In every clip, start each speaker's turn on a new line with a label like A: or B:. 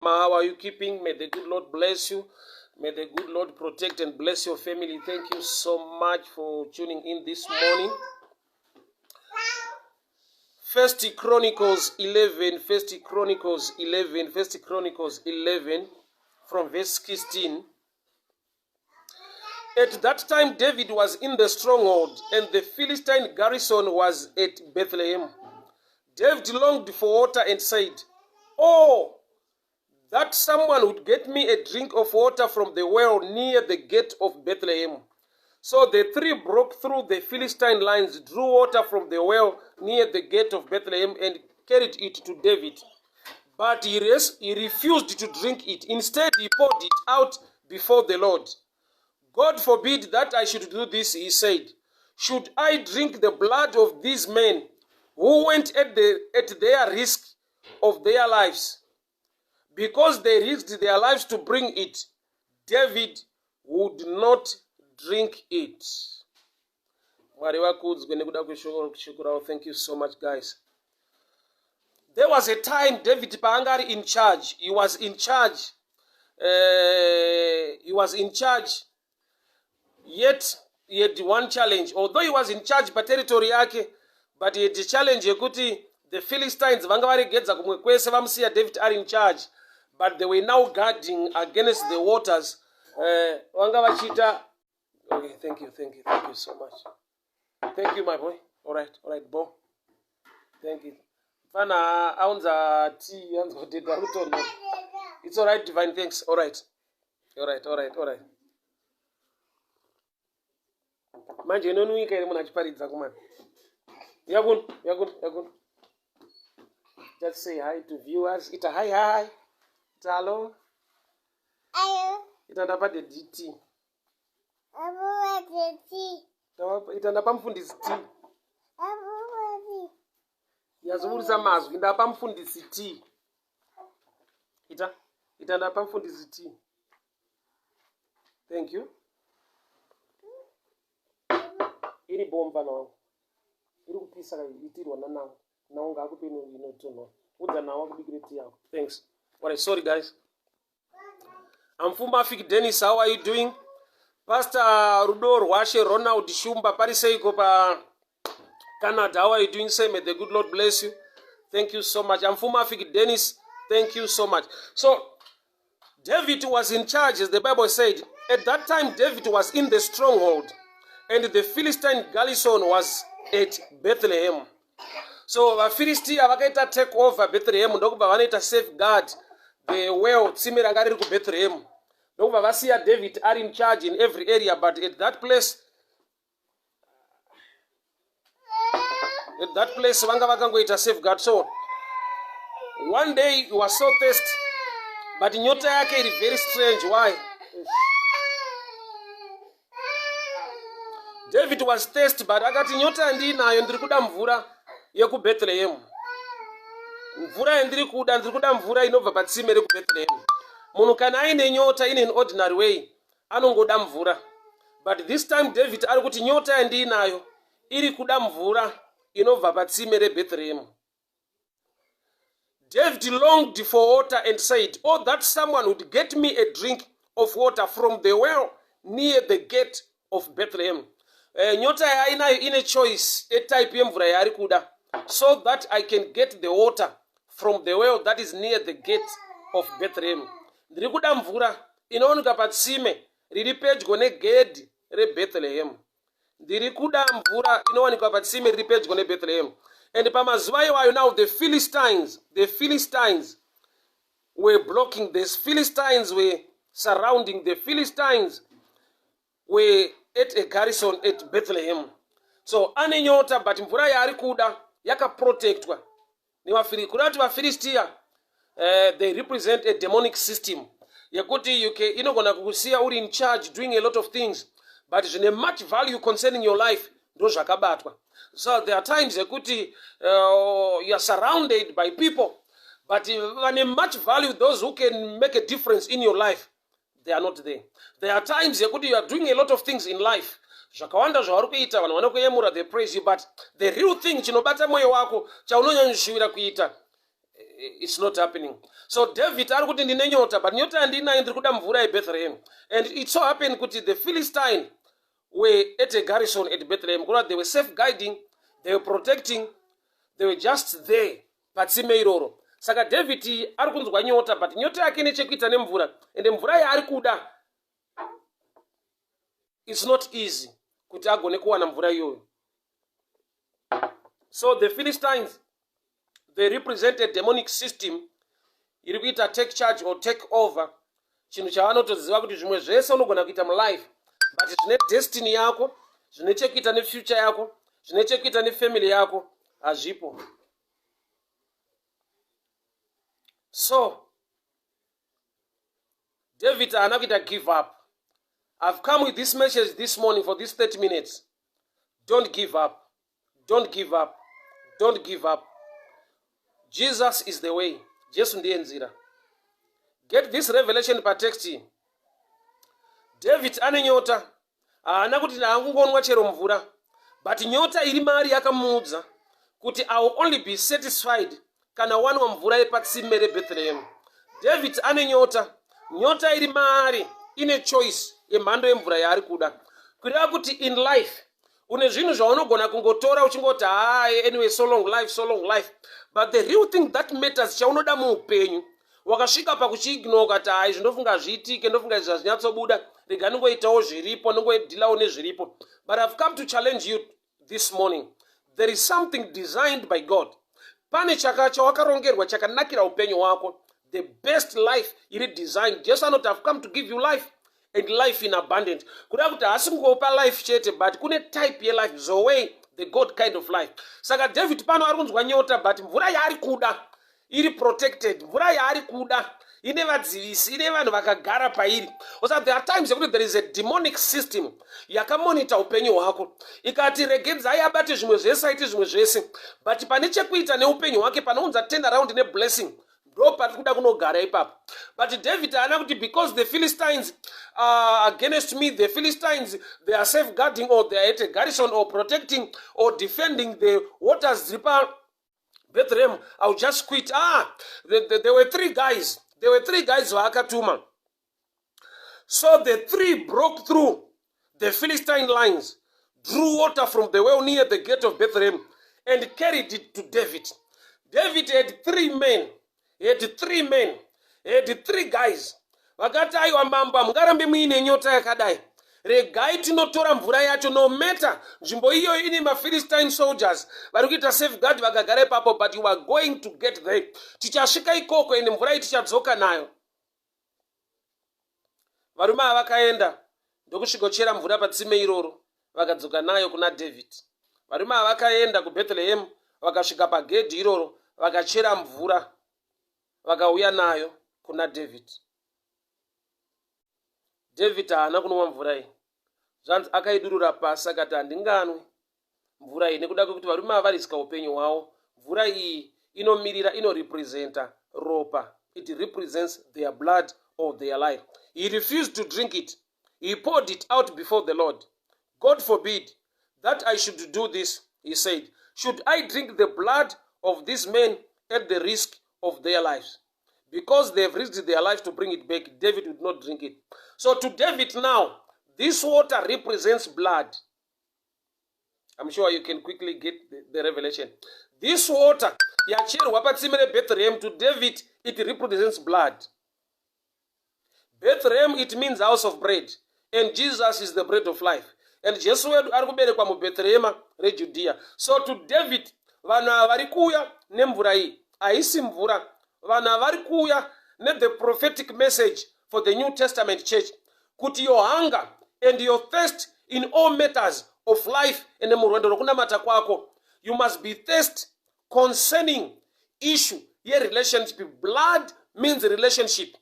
A: How are you keeping? May the good Lord bless you. May the good Lord protect and bless your family. Thank you so much for tuning in this morning. First Chronicles 11, from verse 16. At that time David was in the stronghold, and the Philistine garrison was at Bethlehem. David longed for water and said, "Oh, that someone would get me a drink of water from the well near the gate of Bethlehem." So the three broke through the Philistine lines, drew water from the well near the gate of Bethlehem, and carried it to David. But he refused to drink it. Instead, he poured it out before the Lord. "God forbid that I should do this," he said. "Should I drink the blood of these men who went at their risk of their lives? Because they risked their lives to bring it, David would not drink it." Thank you so much, guys. There was a time David Pangari in charge. He was in charge. Yet he had one challenge. Although he was in charge by territory yake, but he had a challenge yekuti the Philistines vanga varegedza kumwe kwese vamusiya David are in charge, but they were now guarding against the waters. Vanga vachita. Okay, thank you so much. Thank you, my boy. All right, Bo. Thank you. Fana aunza tea anzo deda rutono. It's all right, divine. Thanks. All right. Manje nonuika iri munachiparidza kumana. Yakun. Just say hi to viewers. Ita hi. Ita hello. Ita ndapade DT. Ita ndapa mfundisi T. Yazungurisa mazwi ndapa mfundisi T. Ita ndapa mfundisi T. Thank you. Iri bomba nawo. Iri kupisa itirwa nawo. Nawo ngakupino inotono. Udza nawo kubigireti yako. Thanks. Alright, sorry guys. I'm Fumafik Dennis. How are you doing? Pastor Rudor Washe Ronald Shumba Pariseiko pa Canada. How are you doing? Say, may the good Lord bless you. Thank you so much. I'm Fumafik Dennis. Thank you so much. So David was in charge, as the Bible said. At that time, David was in the stronghold, and the Philistine garrison was at Bethlehem. So the Philistines vakaita take over Bethlehem, ndokuba vanoita safeguard the well tsimira ngari ku Bethlehem. Ndokuba vasiya David are in charge in every area, but at that place vanga vakangoita safeguard. So one day he was so thirsty, but nyota yake is very strange. Why? David was thirsty, but akati nyota ndinayo ndiri kuda mvura yeku Bethlehem. Mvura ndiri kuda mvura inobva patsime reku Bethlehem. Munhu kana aine nyota in an ordinary way anongoda mvura. But this time David ari kuti nyota ndinayo iri kuda mvura inobva patsime re Bethlehem. David longed for water and said, "Oh, that someone would get me a drink of water from the well near the gate of Bethlehem." Nyota yainayo ine choice a type yemvura yari kuda, so that I can get the water from the well that is near the gate of Bethlehem. Ndiri kuda mvura inooneka patsime riri pedyo negedhi reBethlehem. Ndiri kuda mvura inowanikwa patsime riri pedyo neBethlehem. And pamazuva iwayo now the Philistines were blocking this. Philistines were surrounding. The Philistines were at a garrison at Bethlehem. So ane nyota but mvura yari kuda yakaprotectwa. Kurati vaFilistia they represent a demonic system. Yakuti inogona kukusiya uri in charge doing a lot of things, but zvine much value concerning your life ndo zvakabatwa. So there are times yakuti you are surrounded by people, but vane much value, those who can make a difference in your life, they are not there. There are times yakuti you are doing a lot of things in life. Zvakawanda zvauri kuita vanhu vanokuyemura, they praise you, but the real thing chinobata moyo wako chaunonyanyoshuwira kuita it's not happening. So David ari kuti ndine nyota, but nyota handinayo, ndiri kuda mvura yeBethlehem. And it so happened kuti the Philistine were at a garrison at Bethlehem. They were safeguarding, they were protecting, they were just there. Patsime iroro. Saka David ari kunzwa nyota, but nyota yake nechekuita nemvura. And mvura yaari kuda, it's not easy kuti agone kuwana mvura iyoyo. So the Philistines, they represent a demonic system iri kuita take charge or take over chinhu chavanotoziva kuti zvimwe zvese unogona kuita mulife, but zvine destiny yako, zvine chekuita nefuture yako, zvine chekuita nefamily yako hazvipo. So David haana kuita give up. I've come with this message this morning for these 30 minutes. Don't give up. Don't give up. Don't give up. Jesus is the way. Jesu ndiye nzira. Get this revelation per text. David ane nyota. Haana kuti naangungonwa chero mvura. But nyota iri maari yakamuudza kuti I will only be satisfied kana wanwa mvura yepatsime reBethlehem. David ane nyota. Nyota iri maari ine choice yemhando yemvura yaari kuda. Kureva kuti in life une zvinhu zvaunogona kungotora uchingoti anyway, so long life. But the real thing that matters chaunoda muupenyu, wakasvika pakuchiignore ukati zvinofunga zviitike, ndofunga izvi hazvinyatsobuda, rega ndingoitawo zviripo, ndingoidhilawo nezviripo. But I've come to challenge you this morning. There is something designed by God. Pane chawakarongerwa chakanakira upenyu hwako. The best life iri designed. Jesu anoti I've come to give you life and life in abundance. Kuda kuti hasingopa life chete, but kune type ye life, zoe, the God kind of life. Saka David pano ari kunzwa nyota, but mvura yaari kuda iri protected. Mvura yaari kuda ine vadzivisi, ine vanhu vakagara pairi. Osa there are times yekuti there is a demonic system yakamonita upenyu hwako, ikati regedzai abate zvimwe zvese, aite zvimwe zvese, but pane chekuita neupenyu hwake panounza turn around neblessing, ndo pari kuda kunogara ipapo. But David haana kuti because the Philistines are against me, the Philistines, they are safeguarding or they are at a garrison or protecting or defending the waters dripper Bethlehem, I'll just quit. There were three guys. There were three guys vaakatuma. So the three broke through the Philistine lines, drew water from the well near the gate of Bethlehem, and carried it to David. David had three men. He had three guys. Vakati aiwa mamba, mungarambe muine nyota yakadai. Regai tinotora mvura yacho, no matter nzvimbo iyo ine maPhilistine soldiers vari kuita safeguard vakagara ipapo, but you are going to get there. Tichasvika ikoko ende mvura iyi tichadzoka nayo. Varume ava vakaenda ndokusvikochera mvura patsime iroro, vakadzoka nayo kuna David. Varume ava vakaenda kuBethlehem, vakasvika pagedhi iroro, vakachera mvura, vakauya nayo kuna David. David haana kunwa mvura iyi. Zvanzi akaidurura pasi akati handinganwi mvura iyi nekuda kwekuti varume ava variska upenyu hwavo. Mvura iyi inomirira, inorepresenta ropa. It represents their blood or their life. He refused to drink it. He poured it out before the Lord. God forbid that I should do this, he said. Should I drink the blood of these men at the risk of their lives? Because they have risked their life to bring it back, David would not drink it. So to David now, this water represents blood. I'm sure you can quickly get the revelation. This water, yacherwa patsime reBethlehem, to David, it represents blood. Bethlehem, it means house of bread. And Jesus is the bread of life. And Jesus ari kuberekwa muBethlehema reJudea. So to David, vanhu vari kuuya nemvura iyi, haisi mvura. Vanhu vari kuuya the prophetic message for the New Testament church, kuti your hunger and your thirst in all matters of life and murwendo rwokunamata kwako, you must be thirst concerning issue ye relationship. Blood means relationship.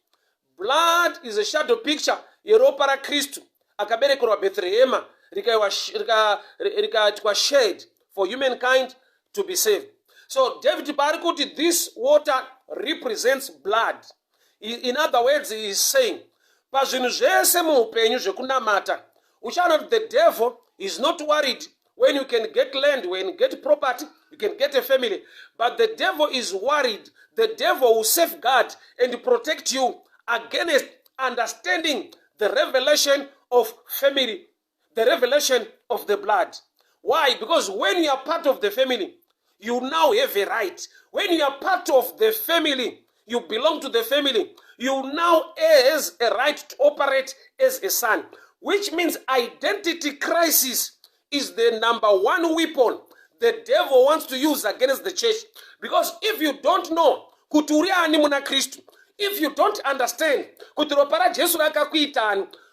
A: Blood is a shadow picture yeropa raKristu akaberekerwa Bethlehema rikaitwa shed for humankind to be saved. So David paari kuti this water represents blood. In other words, he is saying, pazvinhu zvese muupenyu zvekunamata, uchaona kuti the devil is not worried when you can get land, when you get property, you can get a family. But the devil is worried. The devil will safeguard and protect you against understanding the revelation of family, the revelation of the blood. Why? Because when you are part of the family, you now have a right. When you are part of the family, you belong to the family, you now has a right to operate as a son, which means identity crisis is the number one weapon the devil wants to use against the church. Because if you don't know, if you don't understand,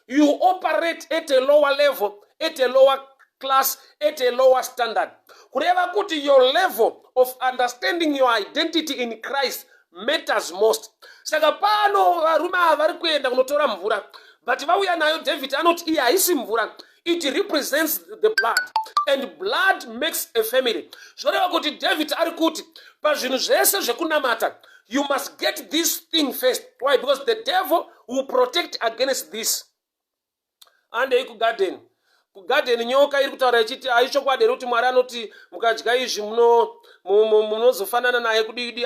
A: you operate at a lower level, at a lower class, at a lower standard. Your level of understanding your identity in Christ matters most. Saka pano varuma vari kuenda kunotora mvura, but vauya nayo David anoti iya haisi mvura. It represents the blood, and blood makes a family. Zvoreva kuti David ari kuti pazvinhu zvese zvekunamata, you must get this thing first. Why? Because the devil will protect against this. Ande kugarden. Kugarden nyoka iri kutaura ichiti aichokwadi ere kuti Mwari anoti mukadya izvi munozofanana naye kudidi.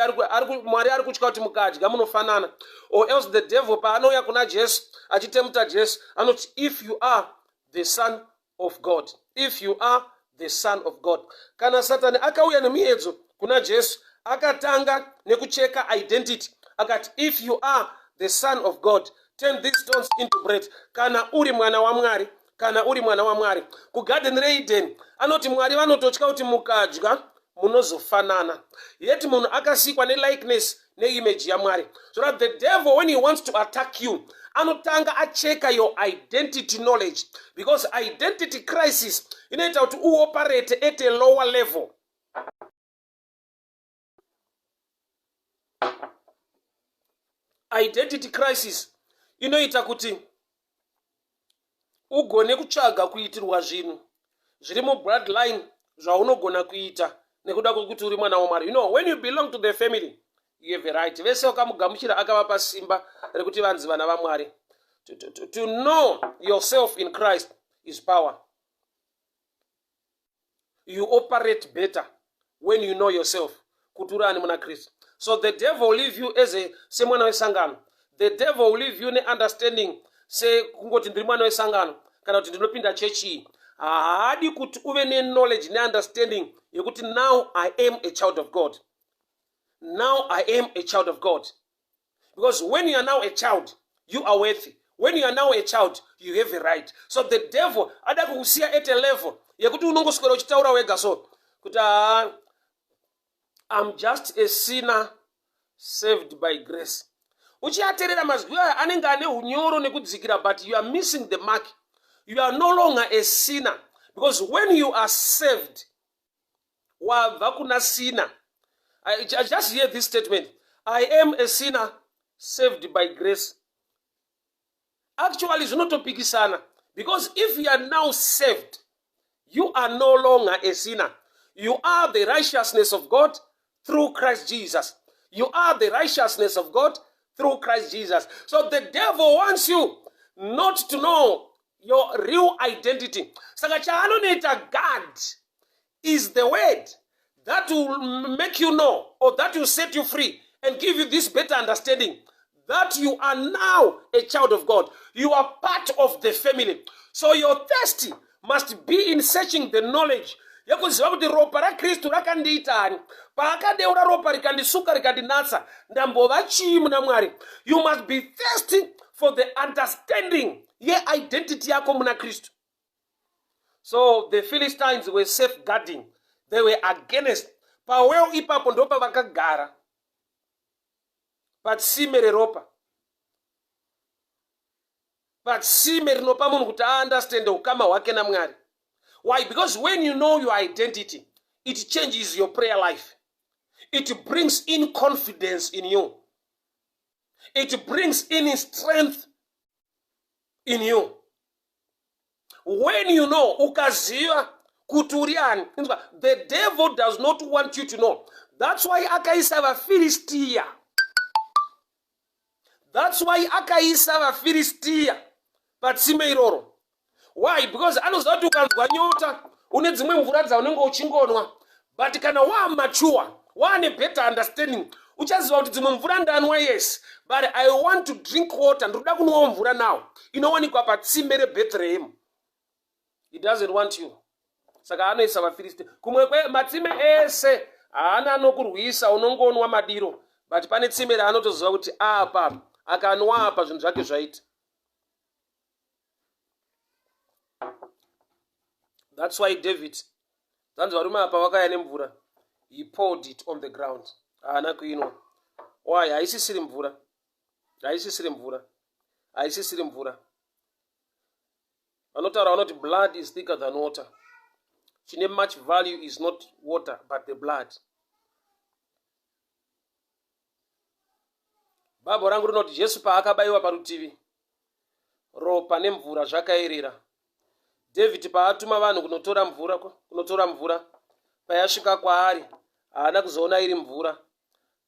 A: Mwari ari kutya kuti mukadya munofanana. Or else the devil paanouya kuna Jesu achitemuta Jesu anoti, if you are the son of God, if you are the son of God. Kana Satani akauya nemiedzo kuna Jesu akatanga nekucheka identity akati, if you are the son of God, turn these stones into bread. Kana uri mwana wa Mwari, kana uri mwana wa Mwari. Kugarden reiden anoti Mwari vanototya kuti mukadya munozofanana. Yet munhu akasikwa nelikeness neimage yaMwari. So that the devil, when he wants to attack you, anotanga acheka your identity knowledge. Because identity crisis inoita kuti uoperate at a lower level. Identity crisis inoita kuti ugone kutsvaga kuitirwa zvinhu zviri mubloodline zvaunogona kuita nekuda kwekuti uri mwana waMwari. You know, when you belong to the family, you have a right. Vese wakamugamuchira akavapa simba rekuti vanzi vana vaMwari. To know yourself in Christ is power. You operate better when you know yourself. Kutura ani muna Kristu. So the devil will leave you as a se mwana wesangano. The devil will leave you ne understanding se kungoti ndiri mwana wesangano kana kuti ndinopinda chechi. Haadi kuti uve ne knowledge ne understanding yekuti now I am a child of God. Now I am a child of God. Because when you are now a child, you are worthy. When you are now a child, you have a right. So the devil ada kukusiya at a level yekuti unongoswera uchitaura wega so kuti I'm just a sinner saved by grace. Uchiaterera mazwi aya anenge ane unyoro nekudzikira, but you are missing the mark. You are no longer a sinner. Because when you are saved, wabva kuna sinner. I just hear this statement. I am a sinner saved by grace. Actually, it's not a pikisana. Because if you are now saved, you are no longer a sinner. You are the righteousness of God through Christ Jesus. You are the righteousness of God through Christ Jesus. So the devil wants you not to know your real identity. Saka chaanoneta God is the word that will make you know, or that will set you free and give you this better understanding that you are now a child of God. You are part of the family. So your thirst must be in searching the knowledge. Yakuziva kuti ropa raKristu rakandiitani. Paakadeura ropa rikandisuka rikandinatsa, ndambova chii muna Mwari. You must be thirsty for the understanding ye identity yako muna Kristu. So the Philistines were safeguarding. They were against. Paweo ipapo ndopa vakagara. Patsime reropa. Patsime rinopa munhu kuti understand ukama hwake naMwari. Why? Because when you know your identity, it changes your prayer life. It brings in confidence in you. It brings in strength in you. When you know, ukaziva kuturiani, the devil does not want you to know. That's why akaisa vaFilistia. That's why akaisa vaFilistia. Patsime iroro. Why? Because anoziva kuti ukanzwa nyota, une dzimwe mvura dzaunenge uchingonwa, but kana mature, a better understanding, uchaziva kuti dzimwe mvura ndanwa, yes, but I want to drink water, ndoda kunwa mvura now, inowanikwa patsime reBethlehem. He doesn't want you. Saka anoisa vaFilisti kumwe matsime ese haana anokurwisa, unongonwa madiro, but pane tsime raanotoziva kuti apa akanwa apa zvinhu zvake zvaita. That's why David, zanzi varume apa vakaya nemvura, he poured it on the ground. Haana kuinwa. Why? Haisisiri mvura. Haisisiri mvura. Haisisiri mvura. Vanotaura vanoti blood is thicker than water. Chine much value is not water but the blood. Bhabho rangu rinoti Jesu paakabayiwa parutivi, ropa nemvura zvakaerera. David paatuma vanhu kunotora mvura, payasvika kwaari haana kuzoona iri mvura,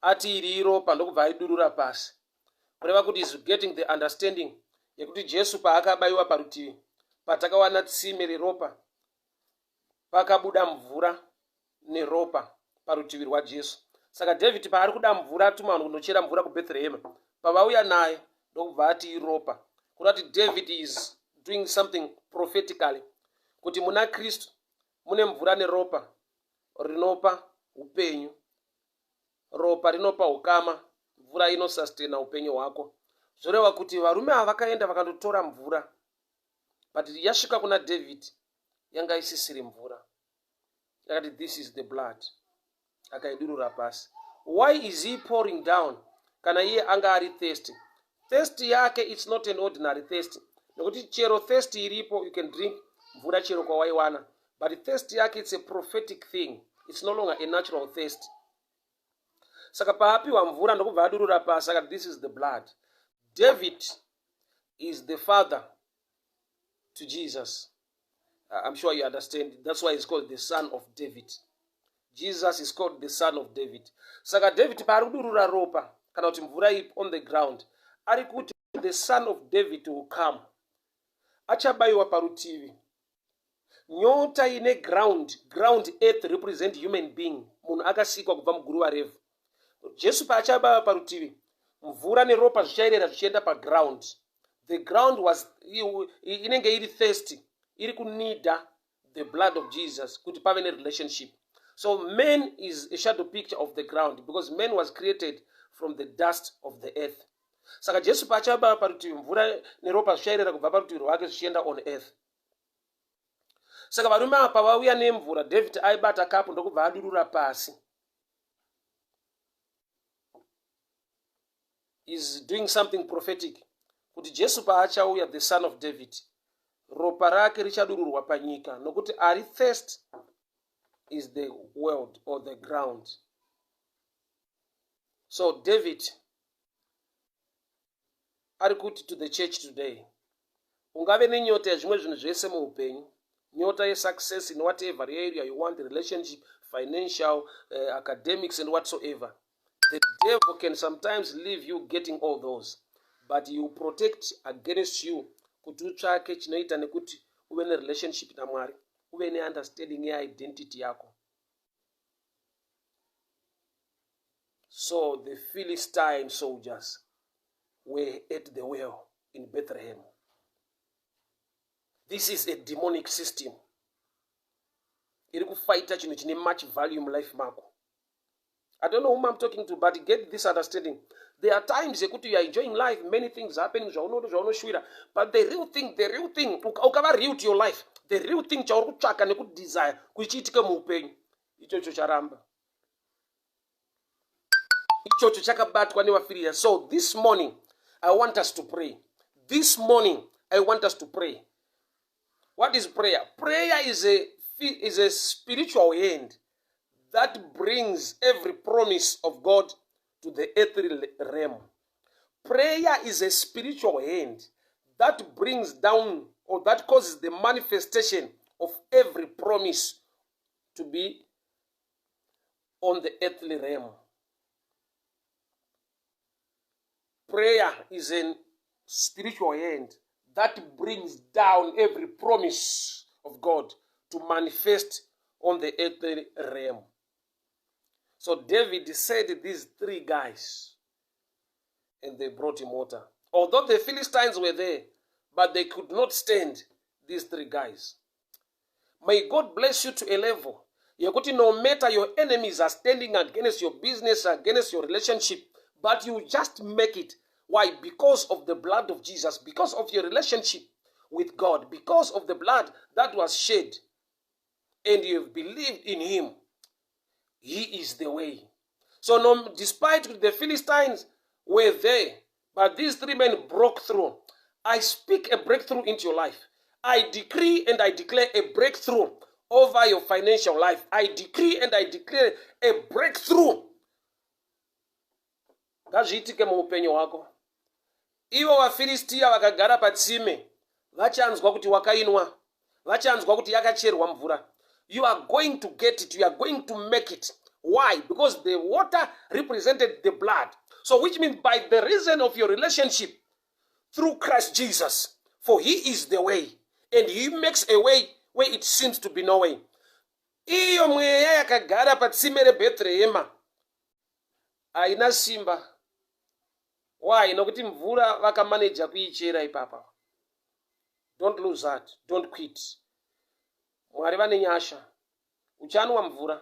A: ati iri ropa ndokubva aidurura pasi. Kureva kuti is getting the understanding yekuti Jesu paakabayiwa parutivi, patakawana tsime reropa, pakabuda mvura neropa parutivi rwaJesu. Saka David paari kuda mvura, atuma vanhu kunochera mvura kuBethlehem, pavauya naye ndokubva ati iropa. Kurati David is doing something prophetically, kuti muna Kristu mune mvura neropa rinopa upenyu. Ropa rinopa ukama, mvura inosustain upenyu hwako. Zvoreva kuti varume ava vakaenda vakandotora mvura, but yasvika kuna David yanga isisiri mvura. Yakati this is the blood. Akaidurura pasi. Why is he pouring down? Kana iye anga ari thirsty. Thirsty yake, it's not an ordinary thirsty. Nokuti chero thirsty iripo, you can drink mvura chero kwa waiwana. But thirsty yake, it's a prophetic thing. It's no longer a natural thirst. Saka paapiwa mvura ndokubva adurura pasi. Saka this is the blood. David is the father to Jesus. I'm sure you understand. That's why he's called the son of David. Jesus is called the son of David. Saka David paari kudurura ropa kana kuti mvura iri on the ground, ari kuti the son of David will come. Achabayiwa parutivi. Nyota ine ground earth represent human being. Munhu akasikwa kubva muguruva revhu. Jesu paachabayiwa parutivi, mvura neropa zvichaerera zvichienda paground. The ground was inenge iri thirsty, iri kunida the blood of Jesus kuti pave relationship. So man is a shadow picture of the ground, because man was created from the dust of the earth. Saka Jesu pachabayiwa parutivi, mvura neropa zvichaerera kubva parutivi rwake zvichienda on earth. Saka varume apa vauya nemvura, David aibata kapu ndokubva adurura pasi. Is doing something prophetic. Kuti Jesu paachauya, the son of David, ropa rake richadururwa panyika, nokuti ari thirst is the world or the ground. So David ari kuti to the church today, ungave nenyota yazvimwe zvinhu zvese muupenyu, nyota yesuccess in whatever area you want, relationship, financial, academics and whatsoever. The devil can sometimes leave you getting all those, but he will protect against you kuti utsvake chinoita nekuti uve relationship naMwari, uve understanding yeidentity yako. So the Philistine soldiers were at the well in Bethlehem. This is a demonic system. Iri kufighta chinhu chine much value mulife mako. I don't know whom I'm talking to, but get this understanding. There are times you are enjoying life, many things happening, but the real thing, ukava real to your life, the real thing chauri kutsvaka nekudesire kuchiitika muupenyu, ichocho charamba. Ichocho chakabatwa nevafirira. So this morning, I want us to pray. This morning, I want us to pray. What is prayer? Prayer is a spiritual hand that brings every promise of God to the earthly realm. Prayer is a spiritual hand that brings down, or that causes the manifestation of every promise to be on the earthly realm. Prayer is a spiritual hand that brings down every promise of God to manifest on the earthly realm. So David said these 3 guys, and they brought him water. Although the Philistines were there, but they could not stand these 3 guys. May God bless you to a level. No matter your enemies are standing against your business, against your relationship, but you just make it. Why? Because of the blood of Jesus, because of your relationship with God, because of the blood that was shed, and you have believed in him. He is the way. So despite the Philistines were there, but these 3 men broke through. I speak a breakthrough into your life. I decree and I declare a breakthrough over your financial life. I decree and I declare a breakthrough. Ngazviitike muupenyu hwako. Ivo vaFilistia vakagara patsime, vachanzwa kuti wakainwa, vachanzwa kuti yakacherwa mvura. You are going to get it. You are going to make it. Why? Because the water represented the blood. So which means by the reason of your relationship through Christ Jesus, for he is the way, and he makes a way where it seems to be no way. Iyo mweya yakagara patsime reBhethlehema aina simba. Why? Nokuti mvura vakamanager kuichera ipapa. Don't lose heart. Don't quit. Mwari vane nyasha. Uchanwa mvura.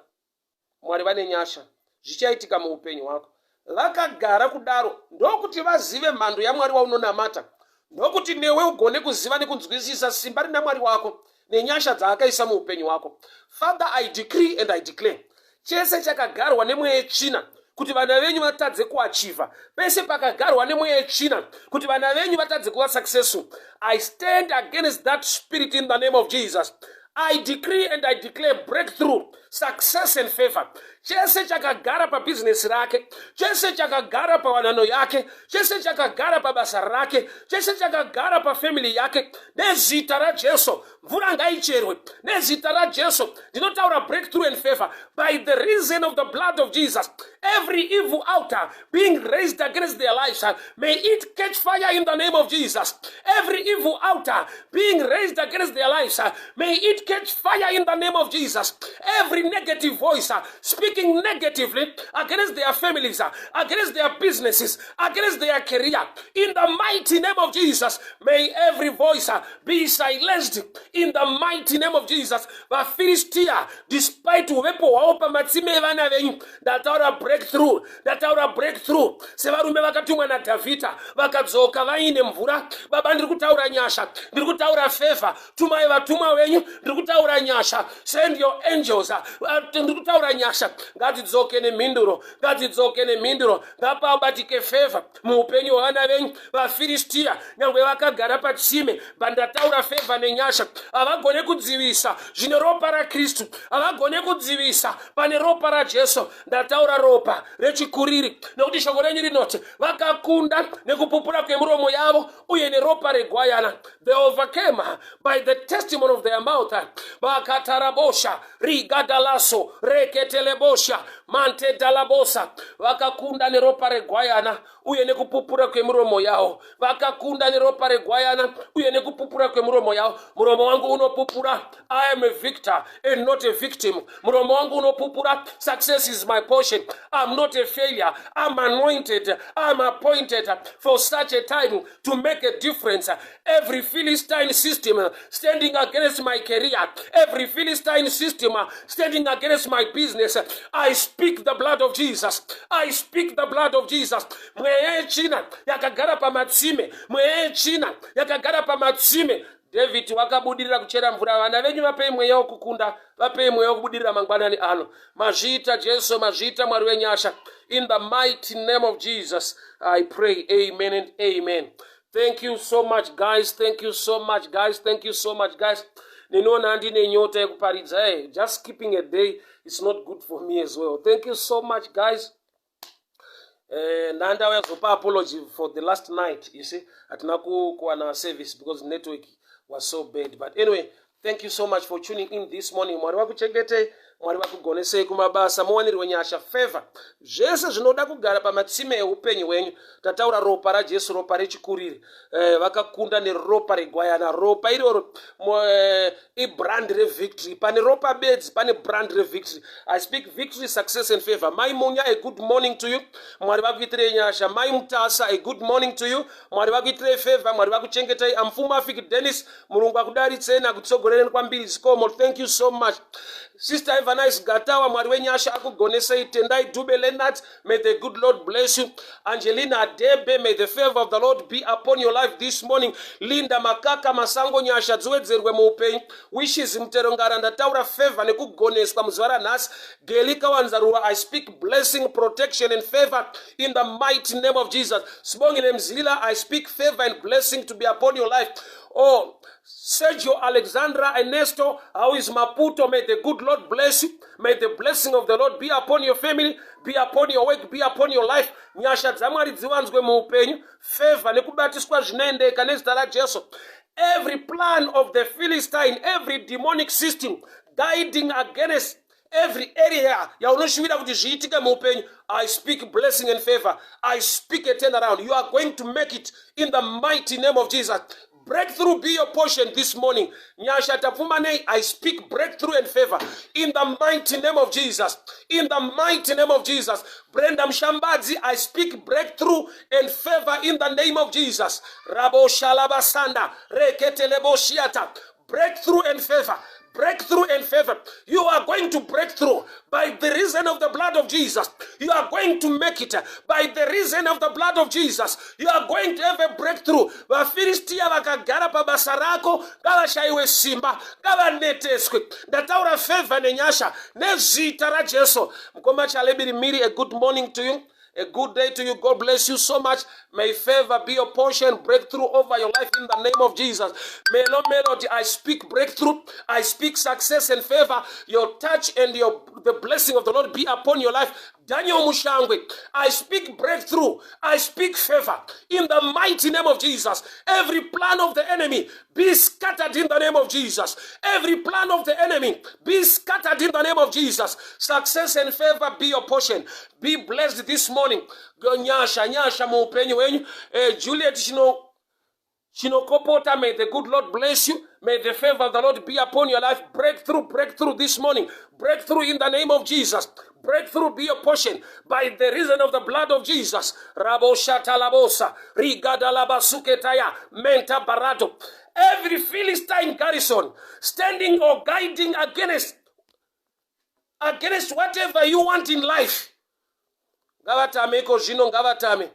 A: Mwari vane nyasha. Zvichaitika muupenyu hwako. Vakagara kudaro ndokuti vazive mhando yaMwari waunonamata. Ndokuti newe ugone kuziva nekunzwisisa simba rina Mwari wako nenyasha dzaakaisa muupenyu hwako. Father, I decree and I declare, chese chakagarwa nemweya yetsvina kuti vana venyu vatadze kuachiva, pese pakagarwa nemweya yetsvina kuti vana venyu vatadze kuva successful, I stand against that spirit in the name of Jesus. I decree and I declare breakthrough, success and favor. Chese chakagara pa business rake, chese chakagara pa wanano yake, chese chakagara pa basa rake, chese chakagara pa family yake, nezita ra Jesu, mvura ngaicherwe, nezita ra Jesu, ndinotaura breakthrough and favor. By the reason of the blood of Jesus, every evil altar being raised against their lives, may it catch fire in the name of Jesus. Every evil altar being raised against their lives, may it catch fire in the name of Jesus. Every negative voice speaking negatively against their families, against their businesses, against their career, in the mighty name of Jesus, may every voice be silenced in the mighty name of Jesus. VaFilistia, despite uvepo hwavo pamatsime evana venyu, ndataura breakthrough, ndataura breakthrough. Sevarume vakatumwa naDhavhidha vakadzoka vaine mvura. Baba, ndiri kutaura nyasha, ndiri kutaura favor. Tumai vatumwa venyu, ndiri kutaura nyasha. Send your angels, ndiri kutaura nyasha. Ngatidzoke nemhinduro, ngatidzoke nemhinduro, ngapabatike favor muupenyu hwevana venyu. VaFilistia nyangwe vakagara patsime, bandataura favor nenyasha. Havagone kudzivisa zvine ropa raKristu, havagone kudzivisa pane ropa raJesu. Ndataura ropa rechikuriri, nokuti shoko renyu rinoti vakakunda nekupupura kwemuromo yavo uye neropa regwayana. They overcame by the testimony of their mouth. Vakatarabosha rigadalaso reketelebosha mante dalabosa. Vakakunda neropa regwayana uye nekupupura kwemuromo yavo. Vakakunda neropa regwayana uye nekupupura kwemuromo yavo. Muromo wangu unopupura, I am a victor and not a victim. Muromo wangu unopupura, success is my portion. I'm not a failure. I'm anointed. I'm appointed for such a time to make a difference. Every Philistine system standing against my career, every Philistine system standing against my business, I speak the blood of Jesus. I speak the blood of Jesus. Mweya yechina yakagara pamatsime, mweya yechina yakagara pamatsime. David wakabudirira kuchera mvura. Vana venyu vapei mweya wokukunda, vapei mweya wokubudirira mangwanani ano. Mazvita Jesu, mazvita Mwari wenyasha. In the mighty name of Jesus, I pray. Amen and amen. Thank you so much, guys. Thank you so much, guys. Thank you so much, guys. Ninoona handine nyota yekuparidza. Just skipping a day, it's not good for me as well. Thank you so much, guys. And I zopa apology for the last night. You see, hatina kuwa na service because network was so bad. But anyway, thank you so much for tuning in this morning. Mwari wakuchengete, Mwari vakugonesei kumabasa muwanirwe nyasha favor zvese zvinoda kugara pamatsime eupenyu hwenyu. Tataura ropa raJesu, ropa rechikuriri, vakakunda neropa regwayana. Ropa iroro ibrand revictory. Pane ropa bedzi, pane brand revictory. I speak victory, success and favor. Mai Munya, a good morning to you. Mwari vakuitirei nyasha. Mai Mutasa, a good morning to you. Mwari vakuitirei favor. Mwari vakuchengetai. Amfumo Afik Dennis, Mulungu akudaritsei nakutsogorereni kwambiri zikomo. Thank you so much. Sister Evangelist Gatawa, Mwari wenyasha akugonesei. Tendai Dube Leonard, may the good Lord bless you. Angelina Debe, may the favor of the Lord be upon your life this morning. Linda Makaka Masango nyasha dziwedzerwe muupenyu. Wishes Mterongara ndataura favor nekugoneswa muzvara nhasi. Gelika Wanzarua, I speak blessing, protection and favor in the mighty name of Jesus. Sibongile Mzila, I speak favor and blessing to be upon your life. Oh, Sergio Alexandra Ernesto, how is Maputo? May the good Lord bless you. May the blessing of the Lord be upon your family, be upon your work, be upon your life. Nyasha dzamwari dziwanzwe muupenyu. Favor nekubatiswa zvinoendeka nezita raJesu. Every plan of the Philistine, every demonic system guiding against every area yaunoshuvira kuti zviitike muupenyu, I speak blessing and favor. I speak a turnaround. You are going to make it in the mighty name of Jesus. Breakthrough be your portion this morning. Nyasha tapfumanei, I speak breakthrough and favor in the mighty name of Jesus. In the mighty name of Jesus. Brenda Mshambadzi, I speak breakthrough and favor in the name of Jesus. Rabo Shalabasanda, Reketelebo Shiata. Breakthrough and favor. Breakthrough and favor. You are going to break through by the reason of the blood of Jesus. You are going to make it by the reason of the blood of Jesus. You are going to have a breakthrough. Vafilistia vakagara pabasa rako, gavashaiwe simba, gavaneteswe. Ndataura favor nenyasha nezita raJesu. Mkoma chalebiri miri, a good morning to you. A good day to you. God bless you so much. May favor be your portion. Breakthrough over your life in the name of Jesus. Melody, I speak breakthrough. I speak success and favor. Your touch and the blessing of the Lord be upon your life. Daniel Mushangwe, I speak breakthrough. I speak favor in the mighty name of Jesus. Every plan of the enemy be scattered in the name of Jesus. Every plan of the enemy be scattered in the name of Jesus. Success and favor be your portion. Be blessed this morning. Nyasha muupenyu wenyu. Juliet Shinokopota, may the good Lord bless you. May the favor of the Lord be upon your life. Breakthrough this morning. Breakthrough in the name of Jesus. Breakthrough be your portion by the reason of the blood of Jesus. Rabo Shatalabosa, Rigadalabasuketaya, Menta Barato. Every Philistine garrison standing or guiding against whatever you want in life. Gavatame Kojino Gavatame.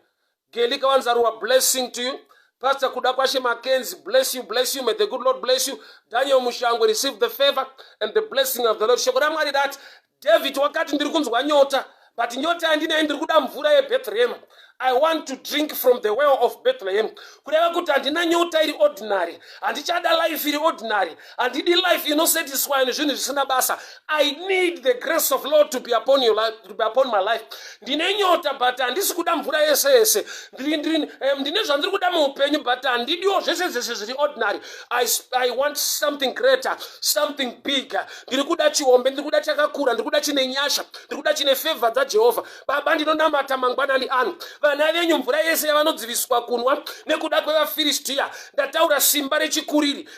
A: Gelika Wanzarua, blessing to you. Pastor Kudakwashe Mackenzie, bless you. May the good Lord bless you. Daniel Mushangwe, receive the favor and the blessing of the Lord. Shokoramari that David wakati ndirikunzwa nyota, but nyota andine ndirikuda mvura yeBethlehem. I want to drink from the well of Bethlehem. Kureva kuti andina nyota iri ordinary, andichada life iri ordinary, andidi life inosatisfy nezvinhu zvisina basa. I need the grace of Lord to be upon your life, to be upon my life. Ndine nyota but andisi kuda mvura yese. Ndine zvandiri kuda muupenyu but andidiwo zvese zviri ordinary. I want something greater, something bigger. Ndiri kuda chiombe, ndiri kuda chakakura, ndiri kuda chine nyasha, ndiri kuda chine favor dzaJehovha. Baba ndinonamata mangwanani anu. Vana venyu mvura yese yavanodziviswa kunwa nekuda kwevaFilistia. Ndataura simba rechikuriri.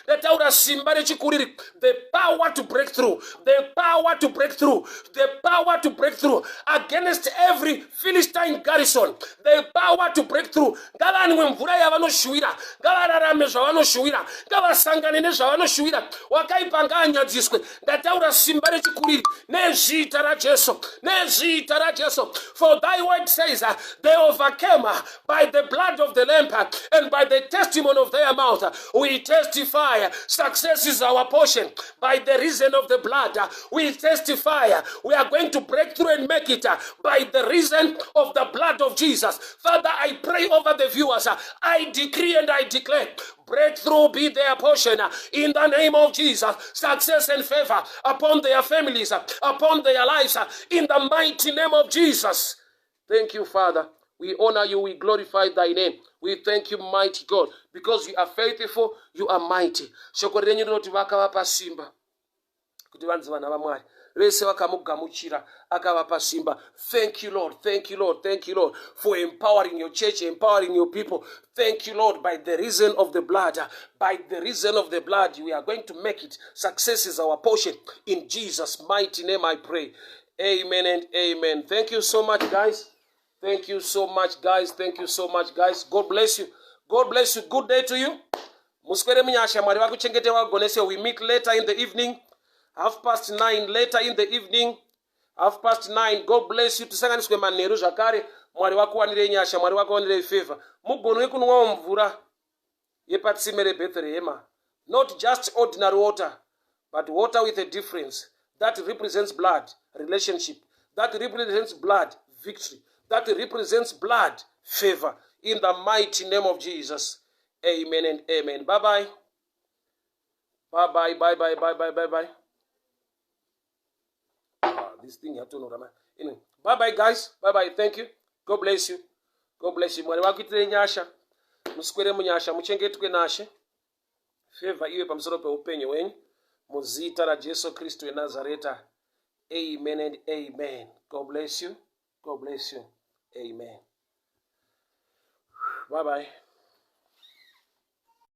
A: The power to break through. The power to break through. The power to break through against every Philistine garrison. The power to break through. Gavanwe mvura yavanoshuira. Gavararame zvavanoshuira. Gavasangane nezvavanoshuira. Wakaipanga anyadziswe. Ndataura simba rechikuriri. Nezita raJesu. For thy word says they overcame by the blood of the Lamb and by the testimony of their mouth. We testify success is our portion by the reason of the blood. We testify we are going to break through and make it by the reason of the blood of Jesus. Father, I pray over the viewers. I decree and I declare breakthrough be their portion in the name of Jesus. Success and favor upon their families, upon their lives, in the mighty name of Jesus. Thank you, Father. We honor you. We glorify thy name. We thank you, mighty God, because you are faithful, you are mighty. Shoko renyu rinoti vakavapa simba kuti vanzi vana vaMwari. vese vakamugamuchira akavapa simba. Thank you, Lord. Thank you, Lord. Thank you, Lord, for empowering your church, empowering your people. Thank you, Lord, by the reason of the blood. By the reason of the blood, we are going to make it. Success is our portion. In Jesus' mighty name I pray. Amen and amen. Thank you so much, guys. Thank you so much, guys. Thank you so much, guys. God bless you. God bless you. Good day to you. Muskwere munyasha mwari wakuchengete wagonese. We meet later in the evening. 9:30 later in the evening. 9:30. God bless you. Tisanganiswe manheru zvakare. Mwari wakuwanire nyasha. Mwari wakuwanire favor. Mugonwe kunwa mvura yepatsime reBethlehem. Not just ordinary water, but water with a difference. That represents blood, relationship. That represents blood, victory. That represents blood, favor. In the mighty name of Jesus. Amen and amen. Bye-bye. Bye-bye, bye-bye, bye-bye, bye-bye. This thing you have to know. Anyway, bye-bye, guys. Bye-bye. Thank you. God bless you. God bless you. Mwari wakuitire nyasha. Muskwere munyasha. Muchengetwe nashe. Favor iwe pamusoro peupenyu wenyu. Muzita ra Jesu Kristu eNazareta. Amen and amen. God bless you. God bless you. Amen. Bye-bye.